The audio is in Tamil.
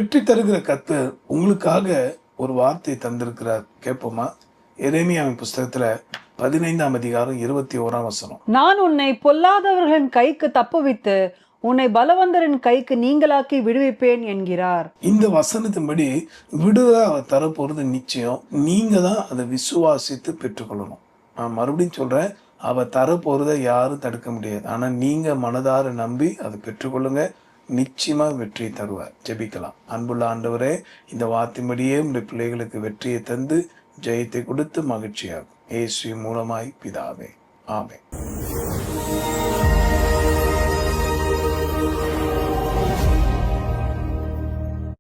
வெற்றி தருகிற கர்த்தர் உங்களுக்காக ஒரு வார்த்தை தந்திருக்கிறார். கேட்போமா? எரேமியாவின் புஸ்தகத்துல 15ஆம் அதிகாரம் 21ஆம் வசனம். நான் உன்னை பொல்லாதவர்களின் கைக்கு தப்புவித்து உன்னை பலவந்தரின் கைக்கு நீங்களாக்கி விடுவிப்பேன் என்கிறார். இந்த வசனத்தின்படி விடுதலை அவர் தரப்போறது நிச்சயம். நீங்க தான் அதை விசுவாசித்து பெற்றுக்கொள்ளணும். நான் மறுபடியும் சொல்றேன், அவர் தரப்போறதை யாரும் தடுக்க முடியாது. ஆனா நீங்க மனதார நம்பி அதை பெற்றுக்கொள்ளுங்க. நிச்சயமா வெற்றியை தருவார். ஜெபிக்கலாம். அன்புள்ள ஆண்டவரே, இந்த வார்த்தையின்படியே உங்களுடைய பிள்ளைகளுக்கு வெற்றியை தந்து ஜெயத்தை கொடுத்து மகிழ்ச்சியாகும். இயேசு மூலமாய் பிதாவே, ஆமென்.